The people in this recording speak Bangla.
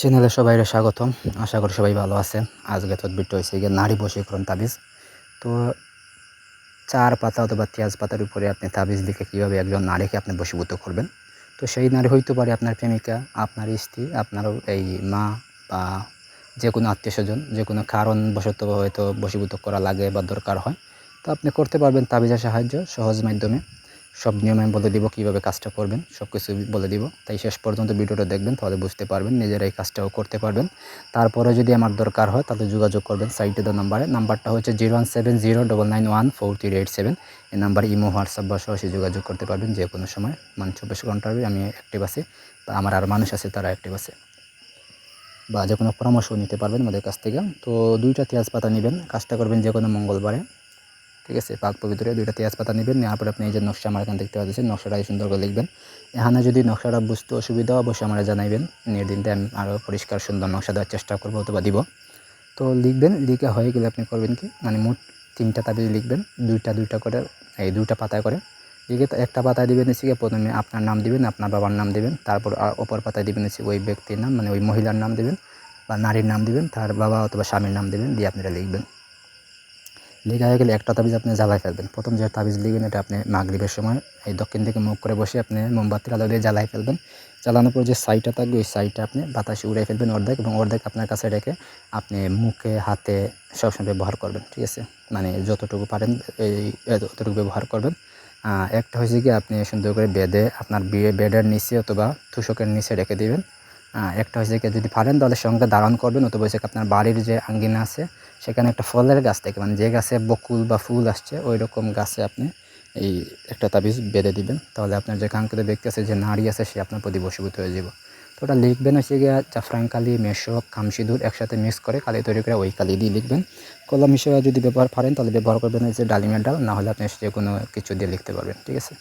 চ্যানেলে সবাইকে স্বাগতম। আশা করি সবাই ভালো আছেন। আজকে ভিডিও হয়েছে গিয়ে নারী বশীকরণ তাবিজ। তো 4 পাতা অথবা পেঁয়াজ পাতার উপরে আপনি তাবিজ লিখে কীভাবে একজন নারীকে আপনি বশীভূত করবেন। তো সেই নারী হইতে পারে আপনার প্রেমিকা, আপনার স্ত্রী, আপনার এই মা বা যে কোনো আত্মীয়স্বজন, যে কোনো কারণবশত হয়তো বশীভূত করা লাগে বা দরকার হয়। তো আপনি করতে পারবেন তাবিজের সাহায্য সহজ মাধ্যমে। সব নিয়ম আমি বলে দিব, কীভাবে কাজটা করবেন সব কিছু বলে দিব। তাই শেষ পর্যন্ত ভিডিওটা দেখবেন, তাহলে বুঝতে পারবেন, নিজেরা এই কাজটাও করতে পারবেন। তারপরে যদি আমার দরকার হয় তাহলে যোগাযোগ করবেন সাইটে দেওয়া নাম্বারটা হচ্ছে 017099143887। এই নাম্বারে ইমো, হোয়াটসঅ্যাপ বা সরাসরি যোগাযোগ করতে পারবেন যে কোনো সময়। 24 ঘন্টার আমি অ্যাক্টিভ আছি বা আমার আর মানুষ আছে তারা অ্যাক্টিভ আছে, বা যে কোনো পরামর্শ নিতে পারবেন আমাদের কাছ থেকে। তো 2টা তেজপাতা নেবেন, কাজটা করবেন যে কোনো মঙ্গলবারে, ঠিক আছে। পাক পবিত্র 2টা তেজপাতা নেবেন, নেওয়ার পরে আপনি এই যে নকশা আমার এখানে দেখতে পাচ্ছেন, নকশাটাই সুন্দর করে লিখবেন। এখানে যদি নকশাটা বুঝতে অসুবিধা অবশ্যই আমরা জানাইবেন, নির্দিনতে আমি আরও পরিষ্কার সুন্দর নকশা দেওয়ার চেষ্টা করবো অথবা দিব। তো লিখবেন, লিখা হয়ে গেলে আপনি করবেন কি, মানে মোট 3টা তাবিজ লিখবেন, 2টা করে, এই 2টা পাতায় করে লিখে একটা পাতায় দিবেন হচ্ছে গিয়ে প্রথমে আপনার নাম দিবেন, আপনার বাবার নাম দিবেন, তারপর অপর পাতায় দিবেন হচ্ছে ওই ব্যক্তির নাম, মানে ওই মহিলার নাম দিবেন বা নারীর নাম দিবেন, তার বাবা অথবা স্বামীর নাম দিবেন, দিয়ে আপনারা লিখবেন। লেখা হয়ে গেলে একটা তাবিজ আপনি জ্বালায় ফেলবেন। প্রথম যে তাবিজ লিখবেন এটা আপনি মাগরিবের সময় এই দক্ষিণ দিকে মুখ করে বসে আপনি মোমবাতির আলো দিয়ে জ্বালায় ফেলবেন। জ্বালানোর পর যে ছাইটা থাকবে ওই ছাইটা আপনি বাতাসে উড়াই ফেলবেন অর্ধেক, এবং অর্ধেক আপনার কাছে রেখে আপনি মুখে, হাতে সবসময় ব্যবহার করবেন, ঠিক আছে। মানে যতটুকু পারেন ততটুকু ব্যবহার করবেন। একটা হয়েছে কি, আপনি সুন্দর করে বেডে আপনার বেডের নিচে অথবা তুষকের নিচে রেখে দিবেন। একটা হয়েছে কি, যদি পারেন তাহলে সঙ্গে ধারণ করবেন, অথবা হচ্ছে আপনার বাড়ির যে আঙ্গিনা আছে সেখানে একটা ফলের গাছ থেকে, মানে যে গাছে বকুল বা ফুল আসছে ওই রকম গাছে আপনি এই একটা তাবিজ বেঁধে দিবেন। তাহলে আপনার যে কাঙ্ক্ষিত ব্যক্তি আছে, যে নারী আছে, সে আপনার প্রতি বশীভূত হয়ে যাব। তো ওটা লিখবেন হচ্ছে গিয়ে জাফরান কালি, মেশক, কামসিঁদুর একসাথে মিক্স করে কালি তৈরি করে ওই কালি দিয়ে লিখবেন। কলম হিসেবে যদি ব্যবহার পারেন তাহলে ব্যবহার করবেন হচ্ছে ডালিমের ডাল, না হলে আপনি যে কোনো কিছু দিয়ে লিখতে পারবেন, ঠিক আছে।